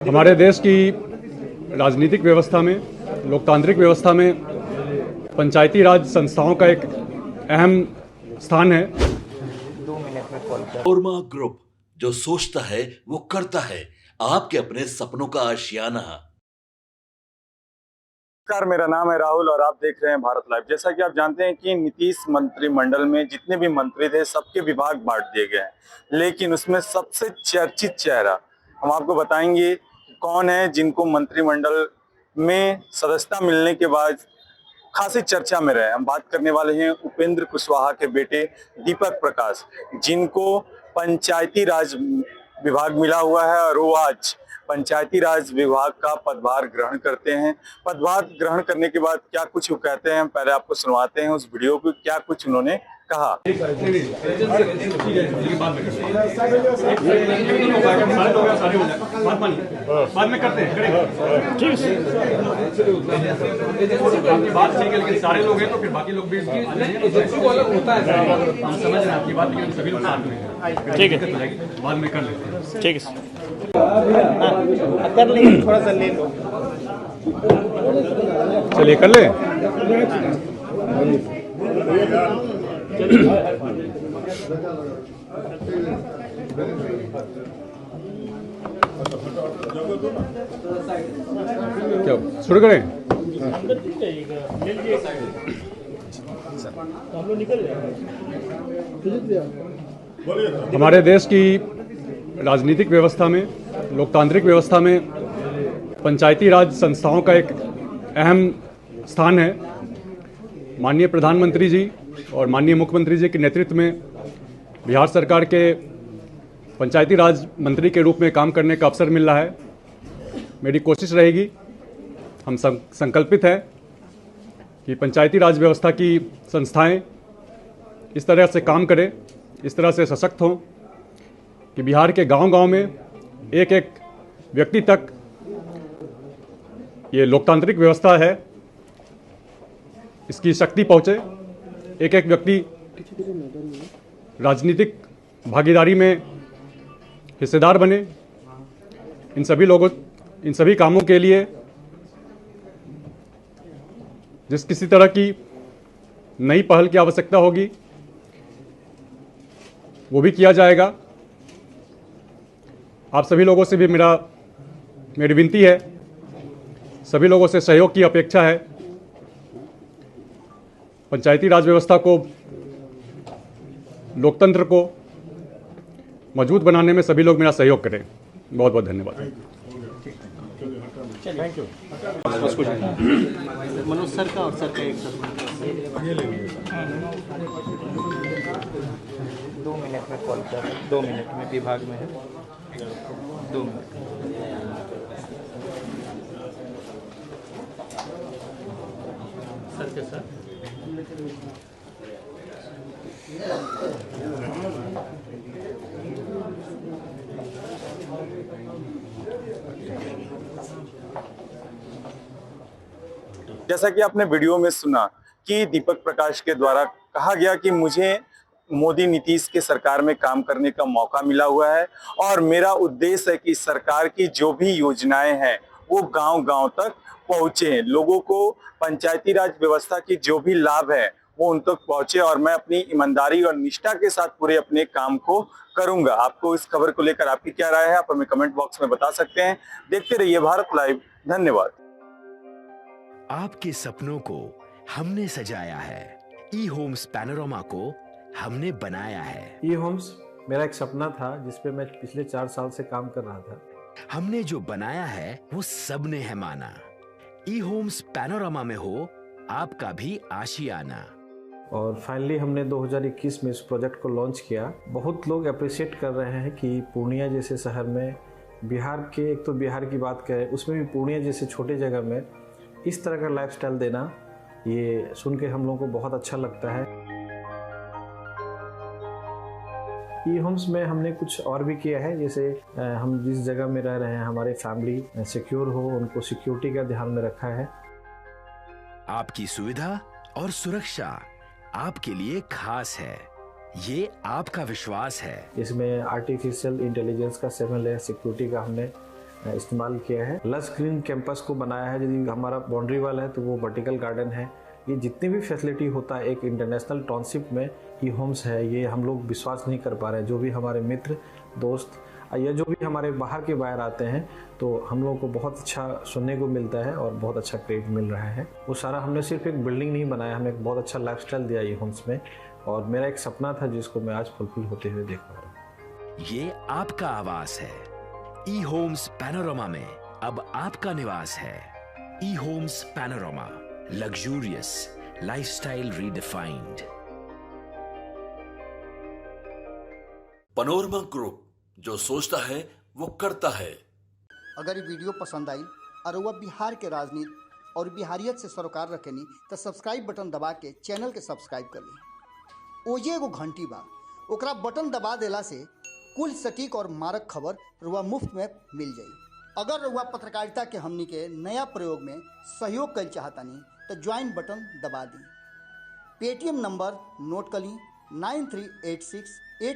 हमारे देश की राजनीतिक व्यवस्था में, लोकतांत्रिक व्यवस्था में पंचायती राज संस्थाओं का एक अहम स्थान है। ओरमा ग्रुप, जो सोचता है वो करता है। आपके अपने सपनों का आशियाना। नमस्कार, मेरा नाम है राहुल और आप देख रहे हैं भारत लाइव। जैसा कि आप जानते हैं कि नीतीश मंत्रिमंडल में जितने भी मंत्री थे सबके विभाग बांट दिए गए हैं, लेकिन उसमें सबसे चर्चित चेहरा हम आपको बताएंगे कौन है, जिनको मंत्रिमंडल में सदस्यता मिलने के बाद खासी चर्चा में रहे। हम बात करने वाले हैं उपेंद्र कुशवाहा के बेटे दीपक प्रकाश, जिनको पंचायती राज विभाग मिला हुआ है और वो आज पंचायती राज विभाग का पदभार ग्रहण करते हैं। पदभार ग्रहण करने के बाद क्या कुछ वो कहते हैं, हम पहले आपको सुनवाते हैं उस वीडियो को, क्या कुछ उन्होंने कहा। बाद में करते हैं, बात ठीक है, लेकिन सारे लोग हैं तो फिर बाकी लोग भी होता है। हम समझ रहे हैं आपकी बात, लेकिन सभी लोग साथ में हैं। ठीक है, बाद में कर लेते हैं। ठीक है, कर लेंगे, थोड़ा सा ले लो। चलिए कर ले। क्या शुरू करें? हमारे देश की राजनीतिक व्यवस्था में, लोकतांत्रिक व्यवस्था में पंचायती राज संस्थाओं का एक अहम स्थान है। माननीय प्रधानमंत्री जी और माननीय मुख्यमंत्री जी के नेतृत्व में बिहार सरकार के पंचायती राज मंत्री के रूप में काम करने का अवसर मिल रहा है। मेरी कोशिश रहेगी, हम संकल्पित हैं कि पंचायती राज व्यवस्था की संस्थाएं इस तरह से काम करें, इस तरह से सशक्त हों कि बिहार के गांव-गांव में एक एक व्यक्ति तक ये लोकतांत्रिक व्यवस्था है, इसकी शक्ति पहुंचे। एक एक व्यक्ति राजनीतिक भागीदारी में हिस्सेदार बने। इन सभी कामों के लिए जिस किसी तरह की नई पहल की आवश्यकता होगी वो भी किया जाएगा। आप सभी लोगों से भी मेरी विनती है, सभी लोगों से सहयोग की अपेक्षा है। पंचायती राज व्यवस्था को, लोकतंत्र को मजबूत बनाने में सभी लोग मेरा सहयोग करें। बहुत बहुत धन्यवाद। Thank you. मनोज सर का और सर का एक साथ 2 मिनट में कॉल कर, 2 मिनट में विभाग में है, 2 मिनट। सर के साथ जैसा कि आपने वीडियो में सुना कि दीपक प्रकाश के द्वारा कहा गया कि मुझे मोदी नीतीश के सरकार में काम करने का मौका मिला हुआ है और मेरा उद्देश्य है कि सरकार की जो भी योजनाएं हैं वो गांव-गांव तक पहुंचे, लोगों को पंचायती राज व्यवस्था की जो भी लाभ है वो उन तक पहुंचे और मैं अपनी ईमानदारी और निष्ठा के साथ पूरे अपने काम को करूंगा। आपको इस खबर को लेकर आपकी क्या राय है, आप हमें कमेंट बॉक्स में बता सकते हैं। देखते रहिए भारत लाइव। धन्यवाद। आपके सपनों को हमने सजाया है, ई होम्स पैनोरमा को हमने बनाया है। ई होम्स मेरा एक सपना था जिस पे मैं पिछले 4 साल से काम कर रहा था। हमने जो बनाया है वो सबने है माना। ई होम्स पैनोरमा में हो आपका भी आशियाना। और फाइनली हमने 2021 में इस प्रोजेक्ट को लॉन्च किया। बहुत लोग अप्रिशिएट कर रहे हैं कि पूर्णिया जैसे शहर में, बिहार के, एक तो बिहार की बात करें उसमें भी पूर्णिया जैसे छोटे जगह में इस तरह का लाइफस्टाइल देना, ये सुन के हम लोगों को बहुत अच्छा लगता है। ई होम्स में हमने कुछ और भी किया है, जैसे हम जिस जगह में रह रहे हैं हमारे फैमिली सिक्योर हो, उनको सिक्योरिटी का ध्यान में रखा है। आपकी सुविधा और सुरक्षा आपके लिए खास है, ये आपका विश्वास है। इसमें आर्टिफिशियल इंटेलिजेंस का 7 लेयर सिक्योरिटी का हमने इस्तेमाल किया है। लस ग्रीन कैंपस को बनाया है, यदि हमारा बाउंड्री वाल है तो वो वर्टिकल गार्डन है। ये जितनी भी फैसिलिटी होता है एक इंटरनेशनल टाउनशिप में ई होम्स है, ये हम लोग विश्वास नहीं कर पा रहे हैं। जो भी हमारे मित्र दोस्त या जो भी हमारे बाहर के बाहर आते हैं तो हम लोगों को बहुत अच्छा सुनने को मिलता है और बहुत अच्छा क्रेडिट मिल रहा है। वो सारा हमने सिर्फ एक बिल्डिंग नहीं बनाया, हमें एक बहुत अच्छा लाइफस्टाइल दिया ई होम्स में, और मेरा एक सपना था जिसको मैं आज फुलफिल होते हुए देख पा रहा हूँ। ये आपका आवास है। ई होम्स पैनोरमा में अब आपका निवास है। E Homes Panorama, luxurious lifestyle redefined. Panorama Group, जो सोचता है वो करता है। अगर ये वीडियो पसंद आई और वह बिहार के राजनीति और बिहारियत से सरोकार रखेनी तो सब्सक्राइब बटन दबा के चैनल के सब्सक्राइब कर ली। ओजे एगो घंटी बा, ओकरा बटन दबा देला से कुल सटीक और मारक खबर रुआ मुफ्त में मिल जाई। अगर रुआ पत्रकारिता के हमनी के नया प्रयोग में सहयोग कर चाहतानी तो ज्वाइन बटन दबा दी। पेटीएम नंबर नोट कर ली 9386